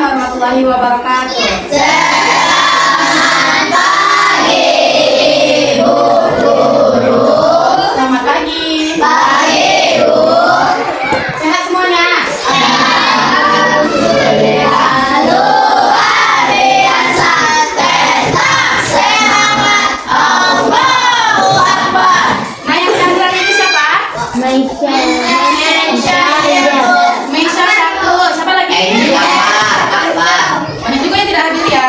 warahmatullahi wabarakatuh. Selamat pagi Ibu Guru. Selamat pagi. Pagi Bu. Sehat semuanya? Alhamdulillah. Luar biasa. Tetap semangat. Allahu Akbar. Nah, yang canggih itu siapa? Maisha. Meisha satu. Siapa lagi? Banyak juga yang tidak hadir ya.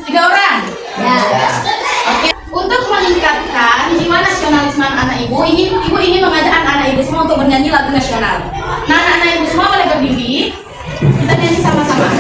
3 orang. Oke. Untuk meningkatkan jiwa nasionalisme anak ibu ingin mengajak anak-anak ibu semua untuk bernyanyi lagu nasional. Nah, anak-anak ibu semua boleh berdiri. Kita nyanyi sama-sama.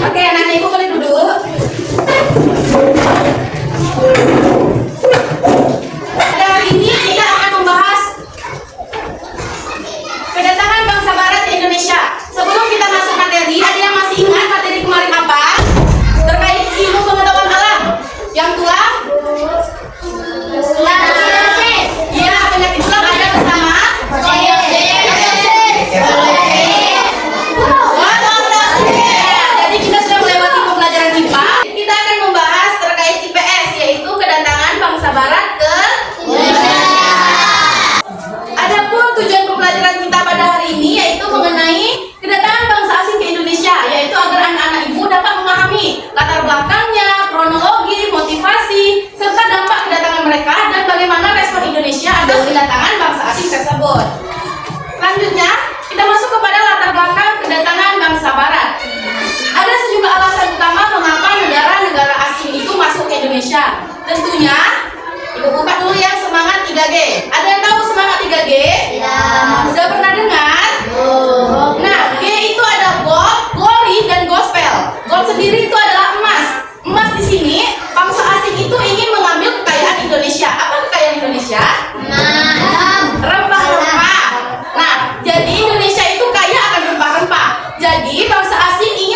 Oke, anak-anak ibu boleh duduk. Pada hari ini kita akan membahas kedatangan bangsa Barat di Indonesia. Sebelum kita masuk materi, ada yang masih ingat materi kemarin apa? Terkait ilmu pengetahuan alam. Yang tua? Iya, penyakit tulang ada pertama. Jadi kita sudah melewati pembelajaran IPA. Kita akan membahas terkait IPS, yaitu kedatangan bangsa Barat ke Indonesia. Adapun tujuan pembelajaran kita pada hari ini yaitu mengenai kedatangan bangsa asing ke Indonesia, yaitu agar anak-anak ibu dapat memahami latar belakangnya, kronologi, motivasi, serta dampak kedatangan mereka dan bagaimana respon Indonesia atas kedatangan bangsa asing tersebut. Selanjutnya, kita masuk kepada latar belakang kedatangan bangsa Barat. Ada sejumlah alasan utama mengapa negara-negara asing itu masuk ke Indonesia. Tentunya, ibu buka dulu yang semangat 3G. Ada yang tahu semangat 3G? Ya. Sudah pernah dengar? Nah, G itu ada gold, glory, dan gospel. Gold sendiri itu adalah emas. Emas di sini, bangsa asing itu ingin mengambil kekayaan Indonesia. Apa kekayaan Indonesia? Rempah-rempah. Nah, jadi Indonesia itu kaya akan rempah-rempah. Jadi bangsa asing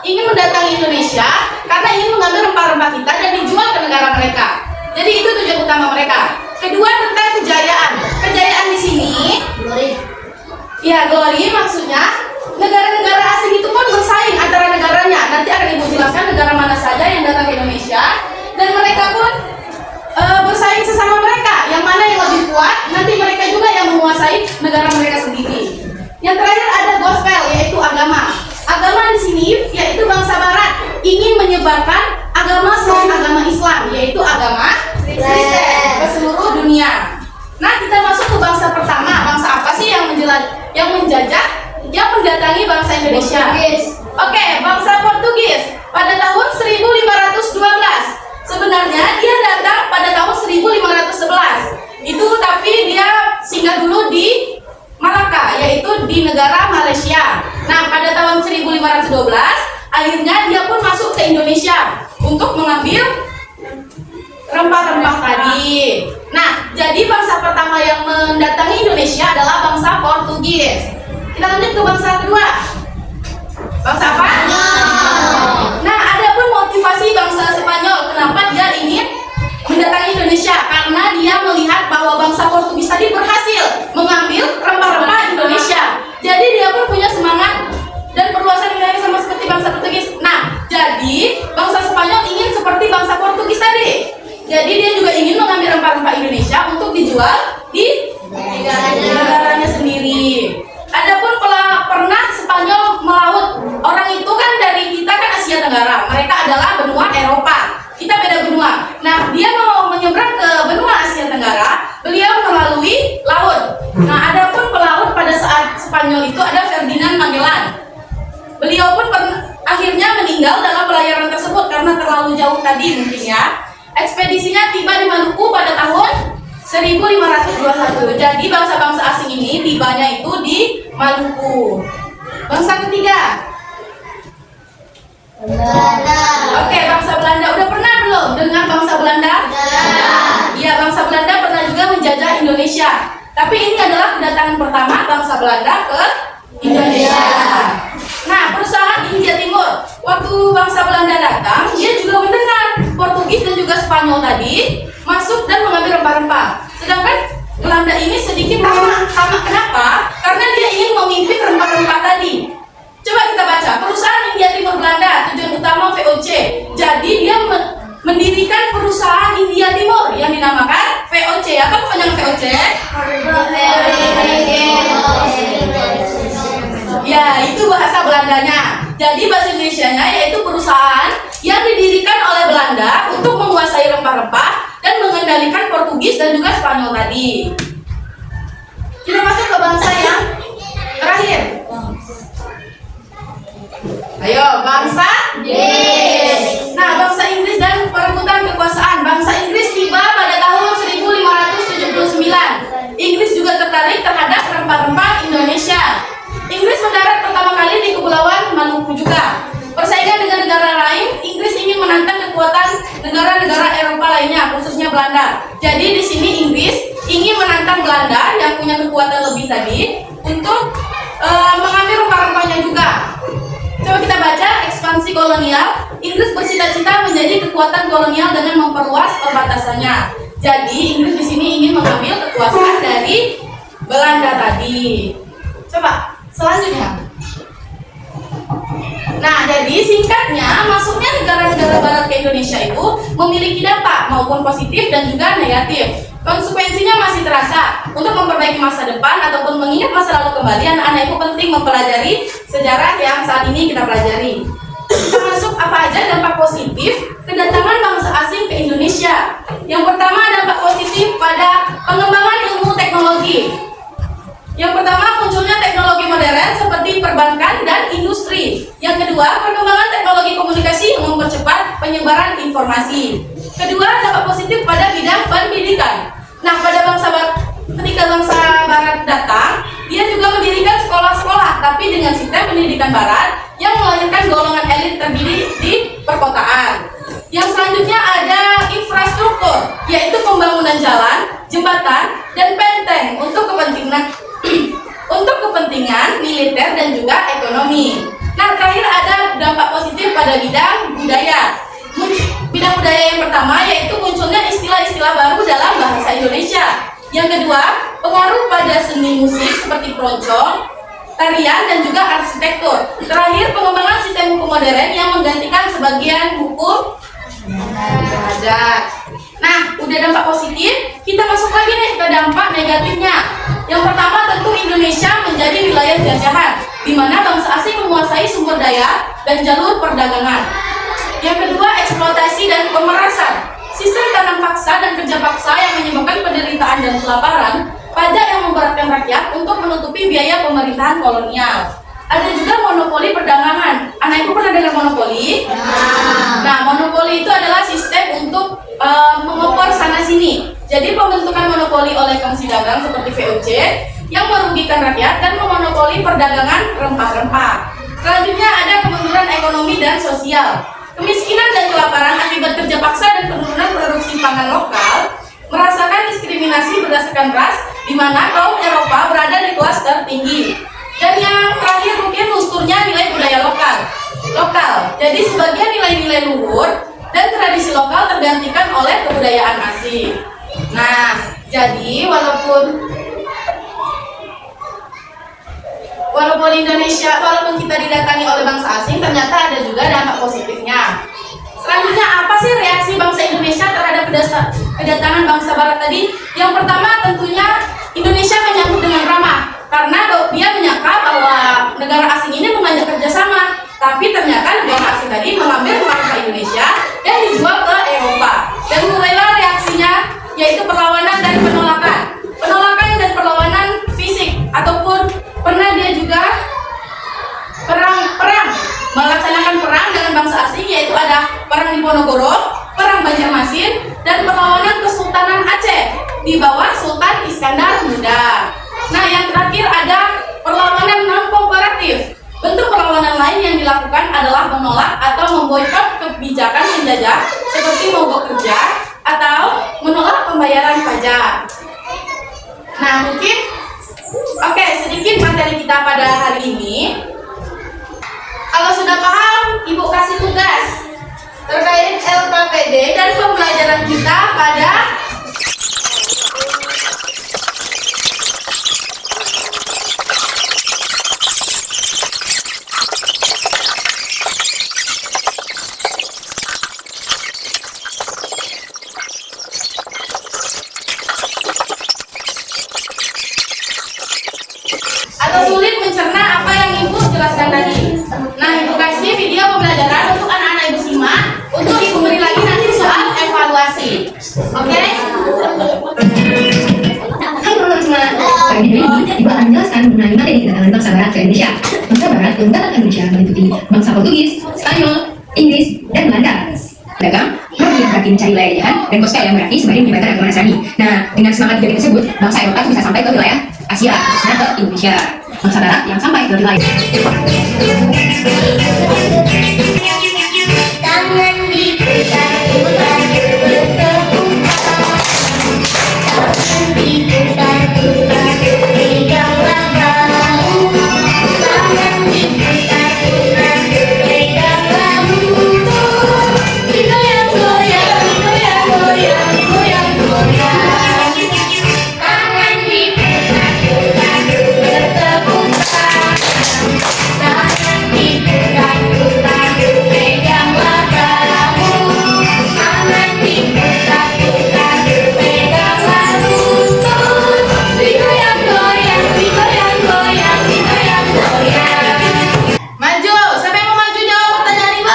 ingin mendatangi Indonesia karena ingin mengambil rempah-rempah kita dan dijual ke negara mereka. Jadi itu tujuan utama mereka. Kedua, tentang kejayaan. Kejayaan di sini, ya glory maksudnya negara-negara asing itu pun bersaing antara negaranya. Nanti akan ibu jelaskan negara mana saja yang datang ke Indonesia dan mereka pun bersaing sesama mereka. Yang mana yang lebih kuat, nanti mereka juga yang menguasai negara mereka sendiri. Yang terakhir ada gospel, yaitu agama. Agama di sini yaitu bangsa Barat ingin menyebarkan agama selain agama Islam, yaitu agama Kristen ke seluruh dunia. Nah, kita masuk ke bangsa pertama. Bangsa apa sih yang menjajah, yang mendatangi bangsa Indonesia? Oke, bangsa Portugis pada tahun 1512. Sebenarnya dia datang pada tahun 1511. Itu tapi dia singgah dulu di Malaka, yaitu di negara Malaysia. Nah, pada tahun 1512 akhirnya dia pun masuk ke Indonesia untuk mengambil rempah-rempah tadi. Nah, jadi bangsa pertama yang mendatangi Indonesia adalah bangsa Portugis. Kita lanjut ke bangsa kedua. Bangsa apa? Nah, ada pun motivasi bangsa Spanyol kenapa dia ingin mendatangi Indonesia, karena dia melihat bahwa bangsa Portugis tadi berhasil mengambil rempah-rempah Indonesia. Jadi dia pun punya semangat dan perluasan wilayah sama seperti bangsa Portugis. Nah, jadi bangsa Spanyol ingin seperti bangsa Portugis tadi. Jadi dia juga ingin mengambil rempah-rempah Indonesia untuk dijual di negaranya sendiri. Adapun pernah Spanyol melaut, orang itu kan dari kita kan benua. Nah, dia mau menyeberang ke benua Asia Tenggara, beliau melalui laut. Nah, adapun pelaut pada saat Spanyol itu ada Ferdinand Magellan. Beliau pun akhirnya meninggal dalam pelayaran tersebut karena terlalu jauh tadi mungkin ya. Ekspedisinya tiba di Maluku pada tahun 1521. Jadi bangsa-bangsa asing ini tibanya itu di Maluku. Bangsa ketiga. Belanda. Oke, bangsa Belanda. Udah pernah belum dengar bangsa Belanda? Iya, bangsa Belanda pernah juga menjajah Indonesia. Tapi ini adalah kedatangan pertama bangsa Belanda ke Indonesia. Nah, perusahaan India Timur. Waktu bangsa Belanda datang, dia juga mendengar Portugis dan juga Spanyol tadi masuk dan mengambil rempah-rempah. Sedangkan Belanda ini sedikit tamak. Kenapa? Karena dia ingin memimpin rempah-rempah tadi. Coba kita baca, perusahaan India Timur Belanda, tujuan utama VOC. Jadi dia mendirikan perusahaan India Timur yang dinamakan VOC. Apa kepanjangan VOC? Ya, itu bahasa Belandanya. Jadi bahasa Indonesianya yaitu perusahaan yang didirikan oleh Belanda untuk menguasai rempah-rempah dan mengendalikan Portugis dan juga Spanyol tadi. Kita masuk ke bangsa yang terakhir. Ayo, bangsa Inggris. Nah, bangsa Inggris dan perebutan kekuasaan. Bangsa Inggris tiba pada tahun 1579. Inggris juga tertarik terhadap rempah-rempah Indonesia. Inggris mendarat pertama kali di Kepulauan Maluku juga. Persaingan dengan negara lain, Inggris ingin menantang kekuatan negara-negara Eropa lainnya, khususnya Belanda. Jadi di sini Inggris ingin menantang Belanda yang punya kekuatan lebih tadi untuk mengambil rempah-rempahnya juga. Coba kita baca ekspansi kolonial. Inggris bercita-cita menjadi kekuatan kolonial dengan memperluas perbatasannya. Jadi Inggris di sini ingin mengambil kekuasaan dari Belanda tadi. Coba selanjutnya. Nah, jadi singkatnya, masuknya negara-negara barat ke Indonesia itu memiliki dampak maupun positif dan juga negatif. Konsekuensinya masih terasa. Untuk memperbaiki masa depan ataupun mengingat masa lalu kembali, anak-anak itu penting mempelajari sejarah yang saat ini kita pelajari. Termasuk apa aja dampak positif kedatangan bangsa asing ke Indonesia. Yang pertama, dampak positif pada pengembangan ilmu teknologi. Yang pertama, munculnya teknologi modern seperti perbankan dan industri. Yang kedua, perkembangan teknologi komunikasi yang mempercepat penyebaran informasi. Kedua, dampak positif pada bidang pendidikan. Nah, pada ketika bangsa barat datang, dia juga mendirikan sekolah-sekolah, tapi dengan sistem pendidikan barat yang melahirkan golongan elit terdidik di perkotaan. Yang selanjutnya ada infrastruktur, yaitu pembangunan jalan, jembatan, dan benteng untuk kepentingan militer dan juga ekonomi. Nah, terakhir ada dampak positif pada bidang budaya. Bidang budaya yang pertama yaitu munculnya istilah-istilah baru dalam bahasa Indonesia. Yang kedua, pengaruh pada seni musik seperti keroncong, tarian, dan juga arsitektur. Terakhir, pengembangan sistem hukum modern yang menggantikan sebagian hukum adat. Nah, udah dampak positif, kita masuk lagi nih ke dampak negatifnya. Yang pertama, tentu Indonesia menjadi wilayah jajahan, di mana bangsa asing menguasai sumber daya dan jalur perdagangan. Yang kedua, eksploitasi dan pemerasan. Sistem tanam paksa dan kerja paksa yang menyebabkan penderitaan dan kelaparan, pajak yang memberatkan rakyat untuk menutupi biaya pemerintahan kolonial. Ada juga monopoli perdagangan. Anak ibu pernah dengar monopoli? Nah, monopoli itu adalah sistem untuk mengopor sana sini. Jadi pembentukan monopoli oleh Komisi Dagang seperti VOC yang merugikan rakyat dan memonopoli perdagangan rempah-rempah. Selanjutnya ada kemunduran ekonomi dan sosial. Kemiskinan dan kelaparan akibat kerja paksa dan penurunan produksi pangan lokal merasakan diskriminasi berdasarkan ras, di mana kaum Eropa berada di kelas tertinggi. Dan yang terakhir mungkin lunturnya nilai budaya lokal. Jadi sebagian nilai-nilai luhur dan tradisi lokal tergantikan oleh kebudayaan asing. Nah, jadi walaupun kita didatangi oleh bangsa asing, ternyata ada juga dampak positifnya. Selanjutnya, apa sih reaksi bangsa Indonesia terhadap kedatangan bangsa barat tadi? Yang pertama, tentunya Indonesia menyambut dengan ramah, karena dia menyangka bahwa negara asing ini mengajak kerjasama, tapi ternyata negara asing tadi mengambil rempah Indonesia dan dijual ke Eropa. Diponegoro, Perang Banjarmasin, dan perlawanan Kesultanan Aceh di bawah Sultan Iskandar Muda. Nah, yang terakhir ada perlawanan non-kooperatif. Bentuk perlawanan lain yang dilakukan adalah menolak atau memboikot kebijakan penjajah seperti mogok kerja atau menolak pembayaran pajak. Nah, mungkin sedikit materi kita pada hari ini. Kalau sudah paham, Ibu kasih tugas terkait LKPD dan pembelajaran kita pada atau sulit mencerna apa yang Ibu jelaskan tadi. Nah, Ibu kasih video pembelajaran untuk anak-anak Ibu simak, untuk Ibu beri lagi nanti soal evaluasi. Oke? Hai teman-teman semua, pada video ini Ibu akan menjelaskan mengenai materi kedatangan bangsa Barat ke Indonesia. Bangsa Barat yang datang ke Indonesia meliputi bangsa Portugis, Spanyol, Inggris, dan Belanda. Pedagang, Romi berarti mencari wilayah jajahan, dan Kostel yang berarti sebagai menyebarkan agama Nasrani. Nah, dengan semangat ideologi tersebut, bangsa Eropa bisa sampai ke wilayah Asia, khususnya ke Indonesia. Bangsa Barat yang sampai ke wilayah Tangan diputar-putar bertepuk tangan diputar-putar peganglah bahu, tangan diputar-putar peganglah lutut, digoyang-goyang, digoyang-goyang, digoyang-goyang. Tangan diputar-putar bertepuk tangan diputar-putar peganglah bahu, tangan diputar-putar peganglah lutut, digoyang-goyang, digoyang-goyang, digoyang-goyang. Maju. Siapa yang mau maju jawab pertanyaan Ibu?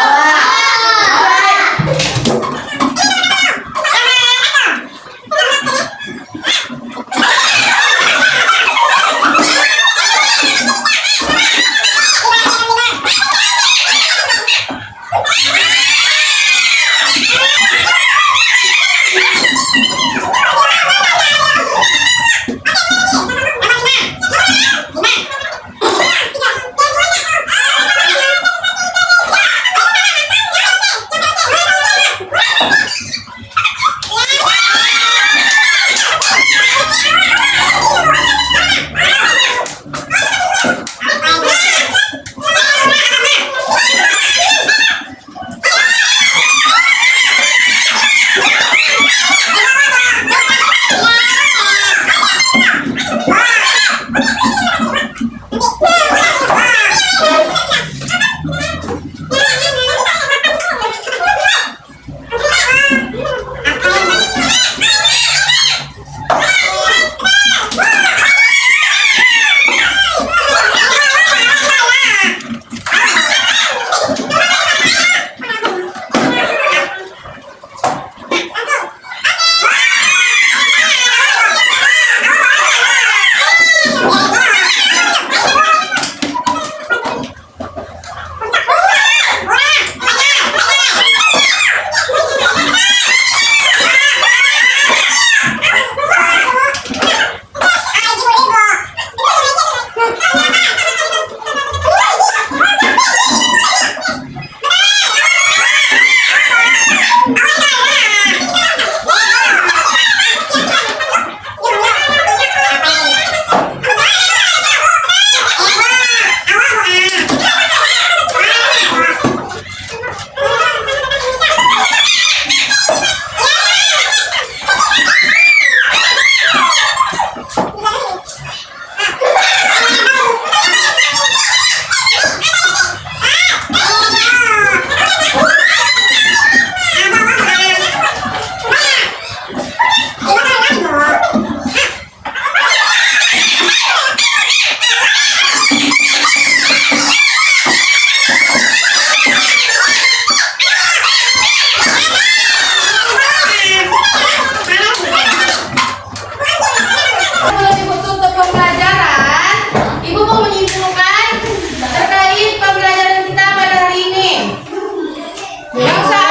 Bangsa